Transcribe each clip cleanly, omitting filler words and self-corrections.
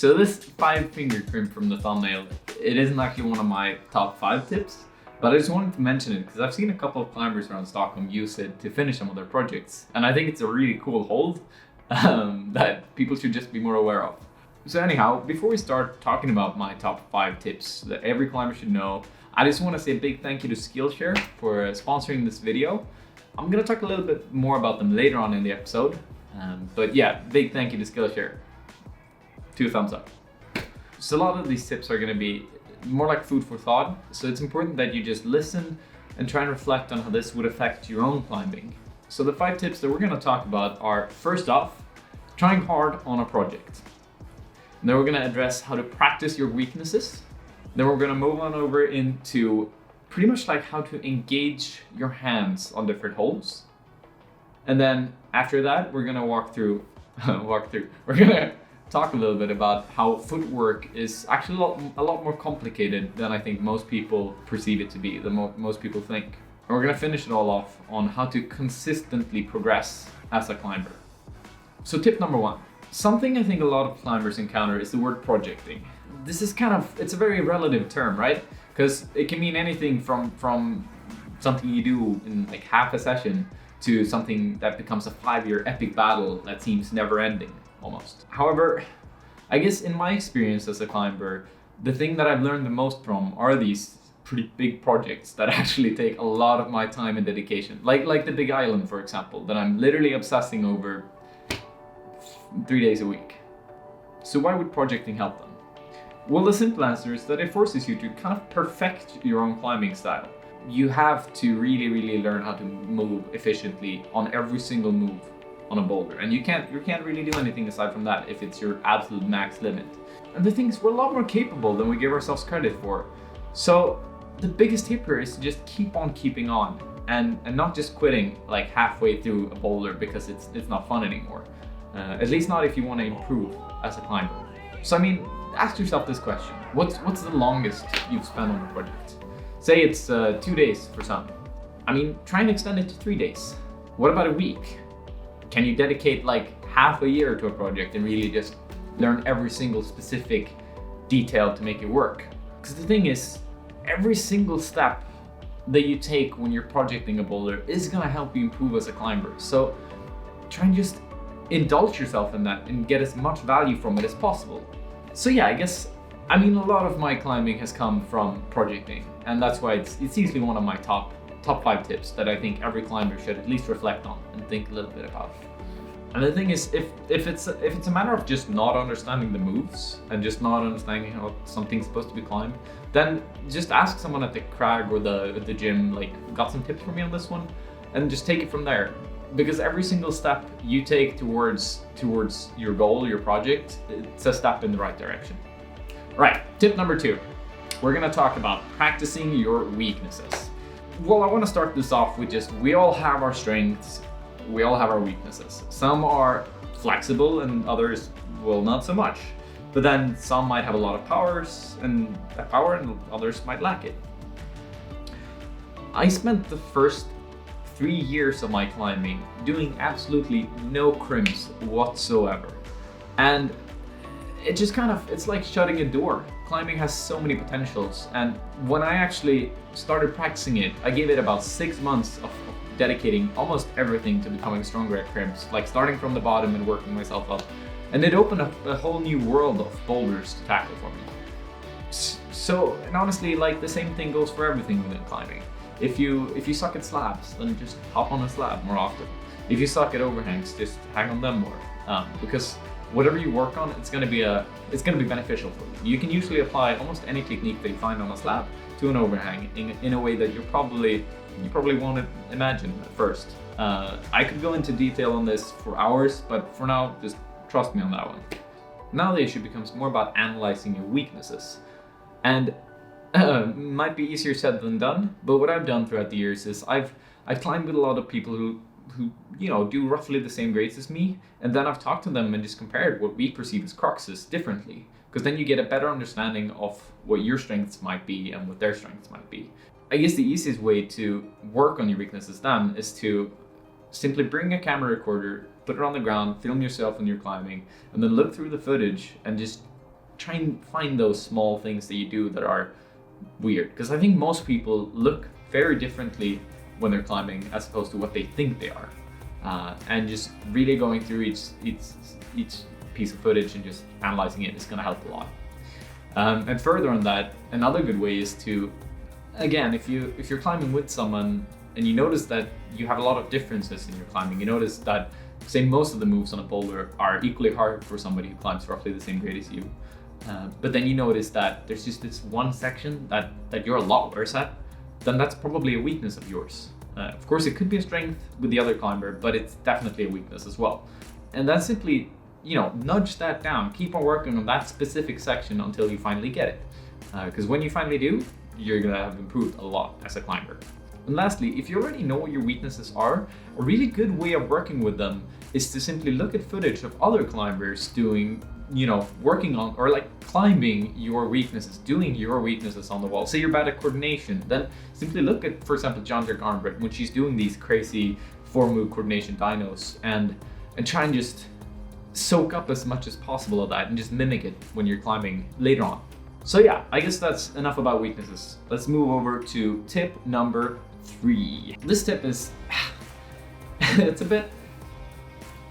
So this 5-finger crimp from the thumbnail, it isn't actually one of my top 5 tips, but I just wanted to mention it because I've seen a couple of climbers around Stockholm use it to finish some of their projects. And I think it's a really cool hold that people should just be more aware of. So anyhow, before we start talking about my top 5 tips that every climber should know, I just want to say a big thank you to Skillshare for sponsoring this video. I'm going to talk a little bit more about them later on in the episode. But yeah, big thank you to Skillshare. 2 thumbs up. So a lot of these tips are going to be more like food for thought. So it's important that you just listen and try and reflect on how this would affect your own climbing. So the 5 tips that we're going to talk about are, first off, trying hard on a project. And then we're going to address how to practice your weaknesses. Then we're going to move on over into pretty much like how to engage your hands on different holds. And then after that, we're going to we're going to talk a little bit about how footwork is actually a lot more complicated than I think most people perceive it to be, than most people think. And we're going to finish it all off on how to consistently progress as a climber. So tip number 1. Something I think a lot of climbers encounter is the word projecting. This is it's a very relative term, right? Because it can mean anything from something you do in like half a session to something that becomes a 5-year epic battle that seems never ending. Almost. However, I guess in my experience as a climber, the thing that I've learned the most from are these pretty big projects that actually take a lot of my time and dedication. Like the Big Island, for example, that I'm literally obsessing over 3 days a week. So why would projecting help them? Well, the simple answer is that it forces you to kind of perfect your own climbing style. You have to really learn how to move efficiently on every single move on a boulder, and you can't really do anything aside from that if it's your absolute max limit. And the thing is, we're a lot more capable than we give ourselves credit for. So the biggest tip here is to just keep on keeping on and not just quitting like halfway through a boulder because it's not fun anymore. At least not if you want to improve as a climber. So I mean, ask yourself this question: what's the longest you've spent on a project? Say it's 2 days for some. I mean, try and extend it to 3 days. What about a week? Can you dedicate like half a year to a project and really just learn every single specific detail to make it work? Because the thing is, every single step that you take when you're projecting a boulder is gonna help you improve as a climber. So try and just indulge yourself in that and get as much value from it as possible. So yeah, I mean a lot of my climbing has come from projecting, and that's why it's easily one of my top 5 tips that I think every climber should at least reflect on and think a little bit about. And the thing is, if it's a matter of just not understanding the moves and just not understanding how something's supposed to be climbed, then just ask someone at the crag or the gym, like, got some tips for me on this one, and just take it from there. Because every single step you take towards your goal, your project, it's a step in the right direction. Right, tip number 2. We're gonna talk about practicing your weaknesses. Well, I want to start this off with we all have our strengths, we all have our weaknesses. Some are flexible and others, well, not so much. But then some might have a lot of power and others might lack it. I spent the first 3 years of my climbing doing absolutely no crimps whatsoever. And it just it's like shutting a door. Climbing has so many potentials, and when I actually started practicing it, I gave it about 6 months of dedicating almost everything to becoming stronger at crimps, like starting from the bottom and working myself up. And it opened up a whole new world of boulders to tackle for me. So, and honestly, like, the same thing goes for everything within climbing. If you suck at slabs, then just hop on a slab more often. If you suck at overhangs, just hang on them more. Because whatever you work on, it's gonna be beneficial for you. You can usually apply almost any technique that you find on a slab to an overhang in a way that you probably won't imagine at first. I could go into detail on this for hours, but for now, just trust me on that one. Now the issue becomes more about analyzing your weaknesses. And might be easier said than done, but what I've done throughout the years is I've climbed with a lot of people who do roughly the same grades as me, and then I've talked to them and just compared what we perceive as cruxes differently, because then you get a better understanding of what your strengths might be and what their strengths might be. I guess the easiest way to work on your weaknesses then is to simply bring a camera recorder, put it on the ground, film yourself when you're climbing, and then look through the footage and just try and find those small things that you do that are weird, because I think most people look very differently when they're climbing as opposed to what they think they are. And just really going through each piece of footage and just analyzing it is going to help a lot. And further on that, another good way is to, again, if you're climbing with someone and you notice that you have a lot of differences in your climbing, you notice that, say, most of the moves on a boulder are equally hard for somebody who climbs roughly the same grade as you. But then you notice that there's just this one section that you're a lot worse at, then that's probably a weakness of yours. Of course, it could be a strength with the other climber, but it's definitely a weakness as well. And that's simply, nudge that down. Keep on working on that specific section until you finally get it. Because when you finally do, you're gonna have improved a lot as a climber. And lastly, if you already know what your weaknesses are, a really good way of working with them is to simply look at footage of other climbers doing, working on, or like climbing your weaknesses, doing your weaknesses on the wall. Say you're bad at coordination, then simply look at, for example, John-Dirk Arnbrett when she's doing these crazy 4-move coordination dynos, and try and just soak up as much as possible of that and just mimic it when you're climbing later on. So yeah, I guess that's enough about weaknesses. Let's move over to tip number 3. This tip is, it's a bit,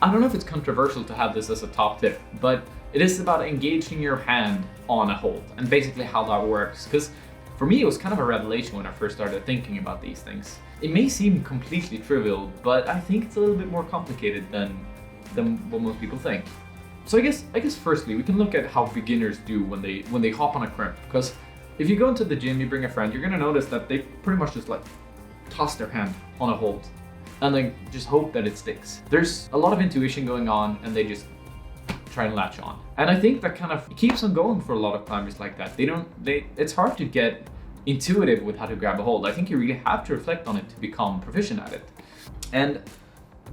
I don't know if it's controversial to have this as a top tip, but it is about engaging your hand on a hold and basically how that works. Because for me, it was kind of a revelation when I first started thinking about these things. It may seem completely trivial, but I think it's a little bit more complicated than what most people think. So I guess firstly, we can look at how beginners do when they hop on a crimp. Because if you go into the gym, you bring a friend, you're gonna notice that they pretty much just like toss their hand on a hold and then just hope that it sticks. There's a lot of intuition going on and they just try and latch on. And I think that kind of keeps on going for a lot of climbers like that. It's hard to get intuitive with how to grab a hold. I think you really have to reflect on it to become proficient at it. And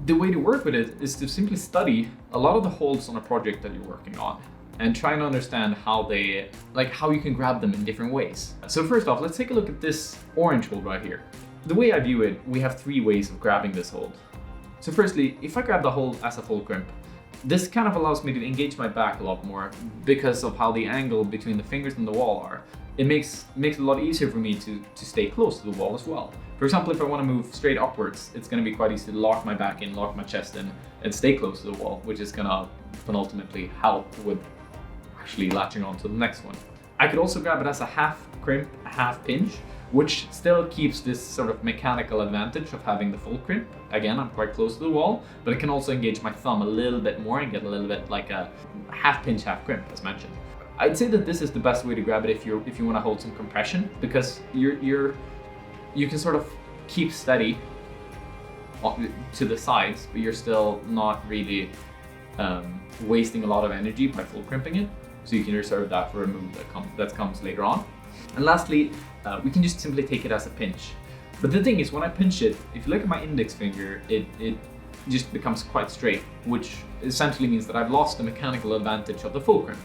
the way to work with it is to simply study a lot of the holds on a project that you're working on and try and understand how you can grab them in different ways. So first off, let's take a look at this orange hold right here. The way I view it, we have 3 ways of grabbing this hold. So firstly, if I grab the hold as a full crimp, this kind of allows me to engage my back a lot more because of how the angle between the fingers and the wall are. It makes it a lot easier for me to stay close to the wall as well. For example, if I want to move straight upwards, it's going to be quite easy to lock my back in, lock my chest in, and stay close to the wall, which is going to ultimately help with actually latching on to the next one. I could also grab it as a half crimp, half pinch, which still keeps this sort of mechanical advantage of having the full crimp. Again, I'm quite close to the wall, but it can also engage my thumb a little bit more and get a little bit like a half pinch, half crimp, as mentioned. I'd say that this is the best way to grab it if you want to hold some compression, because you can sort of keep steady to the sides, but you're still not really wasting a lot of energy by full crimping it. So you can reserve that for a move that comes later on. And lastly, we can just simply take it as a pinch. But the thing is, when I pinch it, if you look at my index finger, it just becomes quite straight, which essentially means that I've lost the mechanical advantage of the full crimp.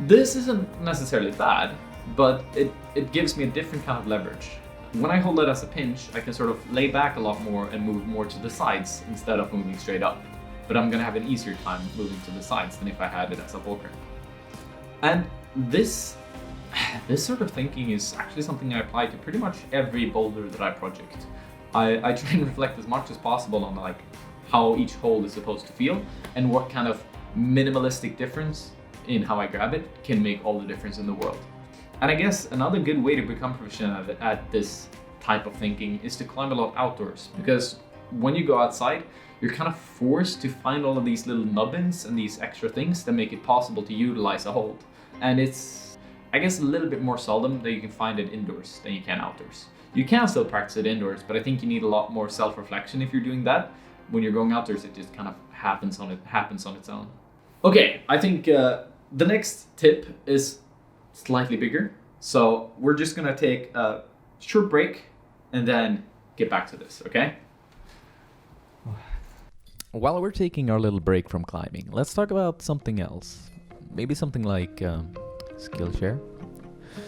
This isn't necessarily bad, but it gives me a different kind of leverage. When I hold it as a pinch, I can sort of lay back a lot more and move more to the sides instead of moving straight up. But I'm gonna have an easier time moving to the sides than if I had it as a full crimp. And this sort of thinking is actually something I apply to pretty much every boulder that I project. I try and reflect as much as possible on like how each hold is supposed to feel and what kind of minimalistic difference in how I grab it can make all the difference in the world. And I guess another good way to become proficient at this type of thinking is to climb a lot outdoors, because when you go outside, you're kind of forced to find all of these little nubbins and these extra things that make it possible to utilize a hold. And it's, I guess, a little bit more seldom that you can find it indoors than you can outdoors. You can still practice it indoors, but I think you need a lot more self-reflection if you're doing that. When you're going outdoors, it just kind of happens on its own. Okay, I think the next tip is slightly bigger. So we're just gonna take a short break and then get back to this, okay? While we're taking our little break from climbing, let's talk about something else. Maybe something like Skillshare.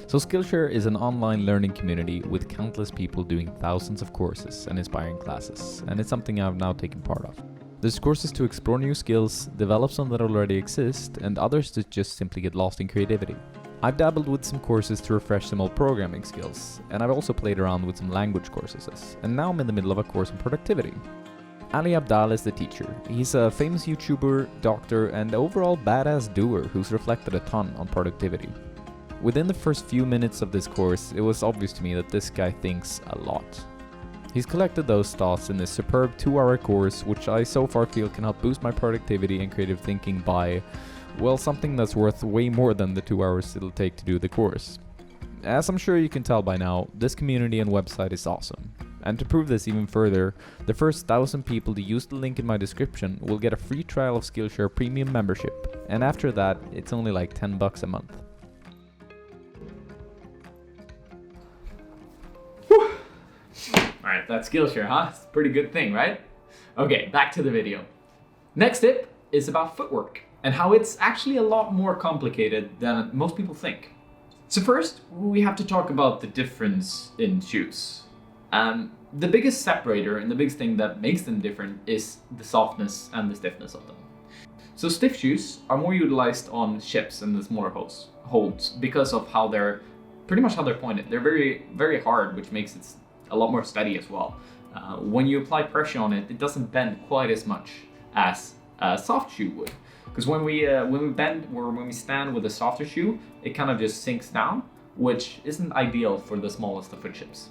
So Skillshare is an online learning community with countless people doing thousands of courses and inspiring classes, and it's something I've now taken part of. There's courses to explore new skills, develop some that already exist, and others to just simply get lost in creativity. I've dabbled with some courses to refresh some old programming skills, and I've also played around with some language courses, and now I'm in the middle of a course on productivity. Ali Abdal is the teacher. He's a famous YouTuber, doctor, and overall badass doer who's reflected a ton on productivity. Within the first few minutes of this course, it was obvious to me that this guy thinks a lot. He's collected those thoughts in this superb 2-hour course, which I so far feel can help boost my productivity and creative thinking by, well, something that's worth way more than the 2 hours it'll take to do the course. As I'm sure you can tell by now, this community and website is awesome. And to prove this even further, the first 1,000 people to use the link in my description will get a free trial of Skillshare Premium membership, and after that, it's only like $10 a month. Alright, that's Skillshare, huh? It's a pretty good thing, right? Okay, back to the video. Next tip is about footwork, and how it's actually a lot more complicated than most people think. So first, we have to talk about the difference in shoes. The biggest separator and the biggest thing that makes them different is the softness and the stiffness of them. So stiff shoes are more utilized on ships and the smaller holds because of how they're pointed. They're very, very hard, which makes it a lot more steady as well. When you apply pressure on it, it doesn't bend quite as much as a soft shoe would. Because when we bend or when we stand with a softer shoe, it kind of just sinks down, which isn't ideal for the smallest of foot ships.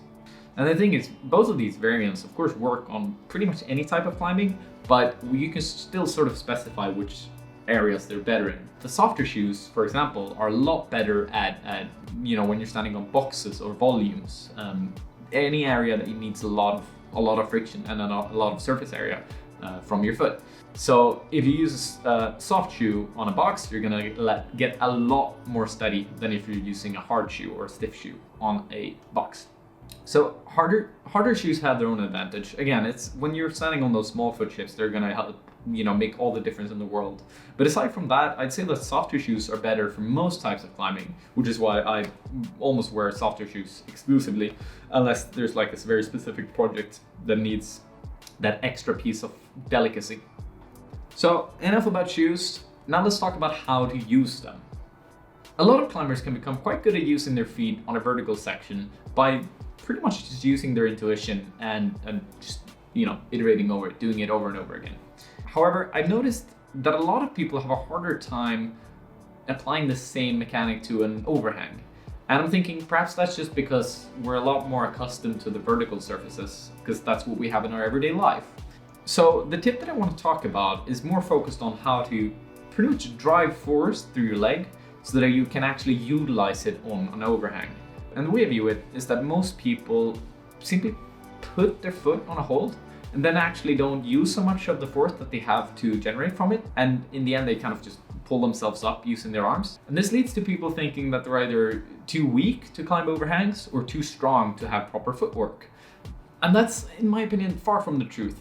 And the thing is, both of these variants, of course, work on pretty much any type of climbing, but you can still sort of specify which areas they're better in. The softer shoes, for example, are a lot better at when you're standing on boxes or volumes, any area that needs a lot of friction and a lot of surface area from your foot. So if you use a soft shoe on a box, you're gonna get a lot more steady than if you're using a hard shoe or a stiff shoe on a box. So harder shoes have their own advantage. Again, it's when you're standing on those small foot ships, they're gonna help make all the difference in the world. But aside from that, I'd say that softer shoes are better for most types of climbing, which is why I almost wear softer shoes exclusively, unless there's like this very specific project that needs that extra piece of delicacy. So enough about shoes. Now let's talk about how to use them. A lot of climbers can become quite good at using their feet on a vertical section by pretty much just using their intuition and just iterating over it, doing it over and over again. However, I've noticed that a lot of people have a harder time applying the same mechanic to an overhang. And I'm thinking perhaps that's just because we're a lot more accustomed to the vertical surfaces, because that's what we have in our everyday life. So the tip that I want to talk about is more focused on how to pretty much drive force through your leg so that you can actually utilize it on an overhang. And the way I view it is that most people simply put their foot on a hold and then actually don't use so much of the force that they have to generate from it. And in the end, they kind of just pull themselves up using their arms. And this leads to people thinking that they're either too weak to climb overhangs or too strong to have proper footwork. And that's, in my opinion, far from the truth.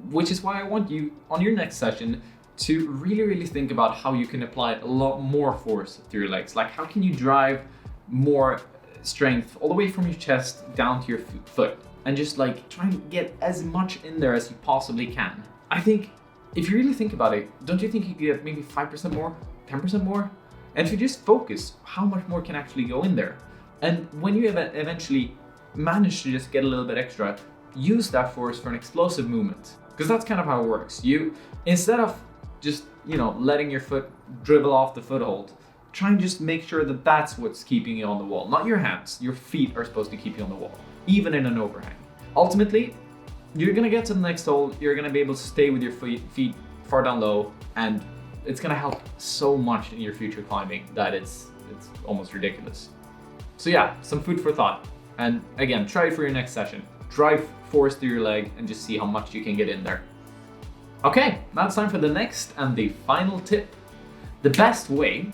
Which is why I want you, on your next session, to really think about how you can apply a lot more force through your legs. Like, how can you drive more strength all the way from your chest down to your foot, and just like try and get as much in there as you possibly can. I think if you really think about it, don't you think you could get maybe 5% more, 10% more? And if you just focus, how much more can actually go in there? And when you eventually manage to just get a little bit extra, use that force for an explosive movement. Because that's kind of how it works. You, instead of just, letting your foot dribble off the foothold, try and just make sure that that's what's keeping you on the wall. Not your hands. Your feet are supposed to keep you on the wall, even in an overhang. Ultimately, you're gonna get to the next hole, you're gonna be able to stay with your feet far down low, and it's gonna help so much in your future climbing that it's almost ridiculous. So yeah, some food for thought. And again, try it for your next session. Drive force through your leg and just see how much you can get in there. Okay, now it's time for the next and the final tip. The best way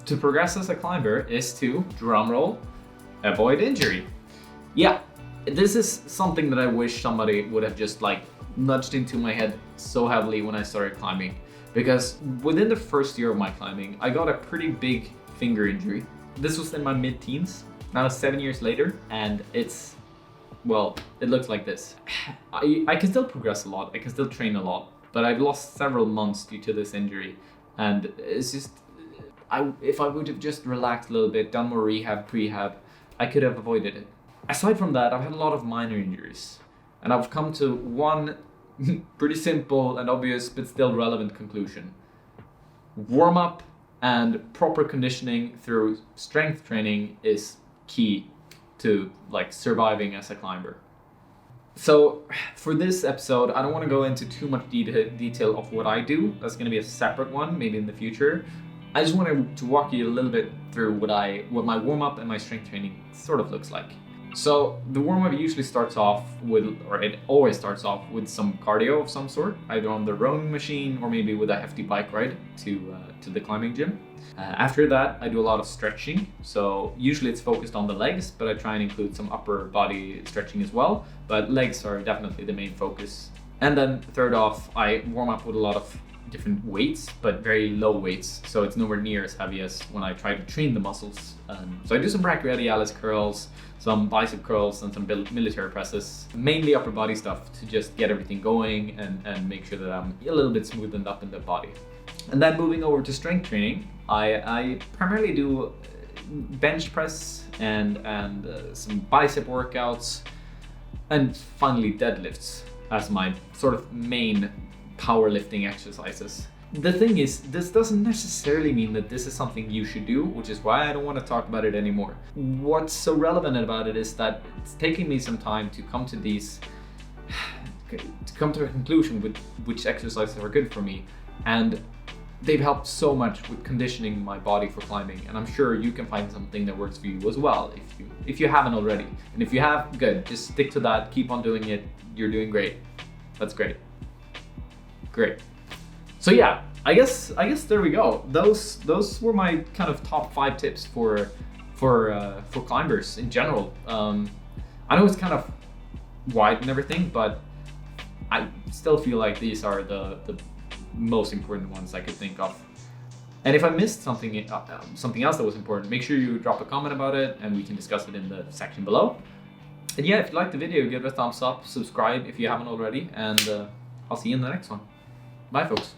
to progress as a climber is to, drumroll, avoid injury. Yeah, this is something that I wish somebody would have just nudged into my head so heavily when I started climbing. Because within the first year of my climbing, I got a pretty big finger injury. This was in my mid-teens, now 7 years later, and it looks like this. I can still progress a lot, I can still train a lot, but I've lost several months due to this injury, and it's just, if I would have just relaxed a little bit, done more rehab, prehab, I could have avoided it. Aside from that, I've had a lot of minor injuries, and I've come to one pretty simple and obvious but still relevant conclusion. Warm up and proper conditioning through strength training is key to like surviving as a climber. So for this episode, I don't want to go into too much detail of what I do. That's going to be a separate one, maybe in the future. I just wanted to walk you a little bit through what my warm-up and my strength training sort of looks like. So the warm-up usually starts off with, or it always starts off with some cardio of some sort, either on the rowing machine or maybe with a hefty bike ride to the climbing gym. After that, I do a lot of stretching. So usually it's focused on the legs, but I try and include some upper body stretching as well. But legs are definitely the main focus. And then third off, I warm up with a lot of different weights, but very low weights. So it's nowhere near as heavy as when I try to train the muscles. So I do some brachioradialis curls, some bicep curls, and some military presses, mainly upper body stuff to just get everything going and make sure that I'm a little bit smoothened up in the body. And then moving over to strength training, I primarily do bench press and some bicep workouts, and finally deadlifts as my sort of main powerlifting exercises. The thing is, this doesn't necessarily mean that this is something you should do, which is why I don't want to talk about it anymore. What's so relevant about it is that it's taking me some time to come to a conclusion with which exercises are good for me, and they've helped so much with conditioning my body for climbing, and I'm sure you can find something that works for you as well if you haven't already. And if you have, good, just stick to that, keep on doing it. You're doing great. That's great. Great. So yeah, I guess there we go. Those were my kind of top 5 tips for climbers in general. I know it's kind of wide and everything, but I still feel like these are the most important ones I could think of. And if I missed something else that was important, make sure you drop a comment about it and we can discuss it in the section below. And yeah, if you liked the video, give it a thumbs up, subscribe if you haven't already, and I'll see you in the next one. Bye folks.